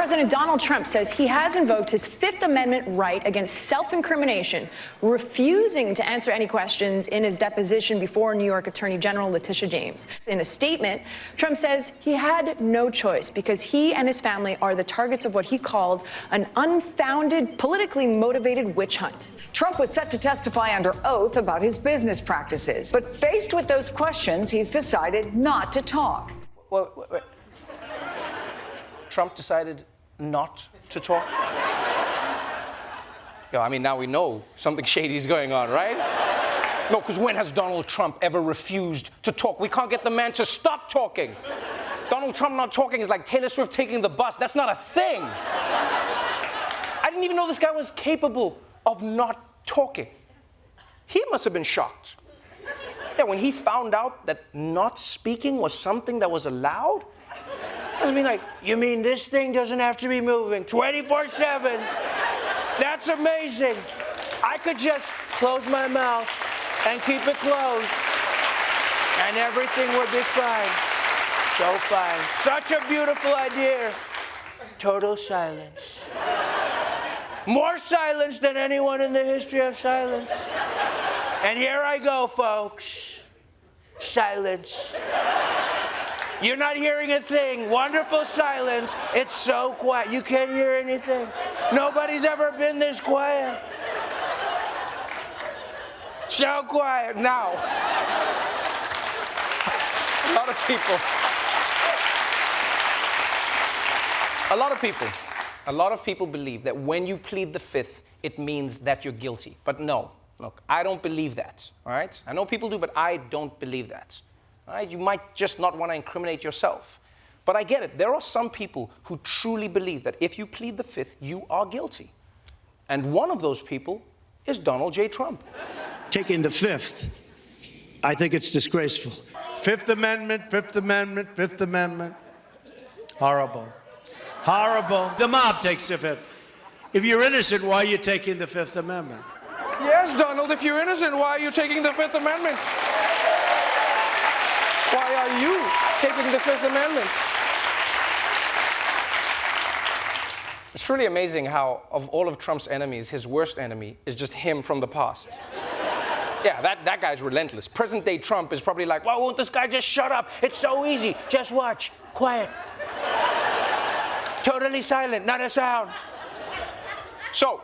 President Donald Trump says he has invoked his Fifth Amendment right against self-incrimination, refusing to answer any questions in his deposition before New York Attorney General Letitia James. In a statement, Trump says he had no choice because he and his family are the targets of what he called an unfounded, politically motivated witch hunt. Trump was set to testify under oath about his business practices, but faced with those questions, he's decided not to talk. Wait. Trump decided not to talk? Yo, I mean, now we know something shady is going on, right? No, because when has Donald Trump ever refused to talk? We can't get the man to stop talking. Donald Trump not talking is like Taylor Swift taking the bus. That's not a thing. I didn't even know this guy was capable of not talking. He must have been shocked. Yeah, when he found out that not speaking was something that was allowed, I mean, like, you mean this thing doesn't have to be moving 24/7? That's amazing. I could just close my mouth and keep it closed, and everything would be fine. So fine. Such a beautiful idea. Total silence. More silence than anyone in the history of silence. And here I go, folks. Silence. You're not hearing a thing. Wonderful silence. It's so quiet. You can't hear anything. Nobody's ever been this quiet. So quiet. Now, a lot of people believe that when you plead the Fifth, it means that you're guilty. But no, look, I don't believe that, all right? I know people do, but I don't believe that. All right? You might just not want to incriminate yourself. But I get it. There are some people who truly believe that if you plead the Fifth, you are guilty. And one of those people is Donald J. Trump. Taking the Fifth, I think it's disgraceful. Fifth Amendment, Fifth Amendment, Fifth Amendment. Horrible. Horrible. The mob takes the Fifth. If you're innocent, why are you taking the Fifth Amendment? Yes, Donald, if you're innocent, why are you taking the Fifth Amendment? Why are you taking the Fifth Amendment? It's really amazing how, of all of Trump's enemies, his worst enemy is just him from the past. Yeah, that guy's relentless. Present-day Trump is probably like, why won't this guy just shut up? It's so easy. Just watch. Quiet. Totally silent. Not a sound. So,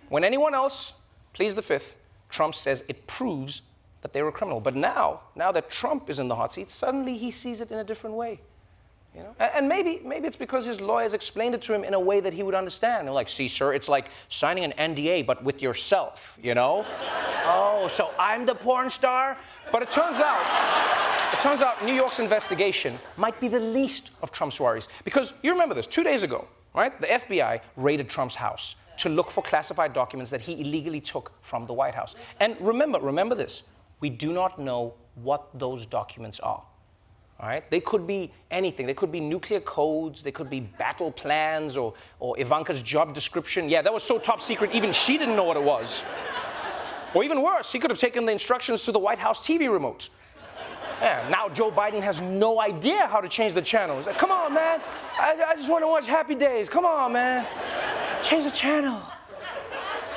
when anyone else pleads the Fifth, Trump says it proves that they were a criminal. But now that Trump is in the hot seat, suddenly he sees it in a different way. You know? And maybe it's because his lawyers explained it to him in a way that he would understand. They're like, see, sir, it's like signing an NDA, but with yourself, you know? Oh, so I'm the porn star? But it turns out New York's investigation might be the least of Trump's worries. Because you remember this, 2 days ago, right? The FBI raided Trump's house to look for classified documents that he illegally took from the White House. And remember this, we do not know what those documents are. All right? They could be anything. They could be nuclear codes. They could be battle plans or Ivanka's job description. Yeah, that was so top secret, even she didn't know what it was. Or even worse, he could have taken the instructions to the White House TV remote. Yeah, now Joe Biden has no idea how to change the channels. Come on, man. I just want to watch Happy Days. Come on, man. Change the channel.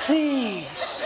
Please.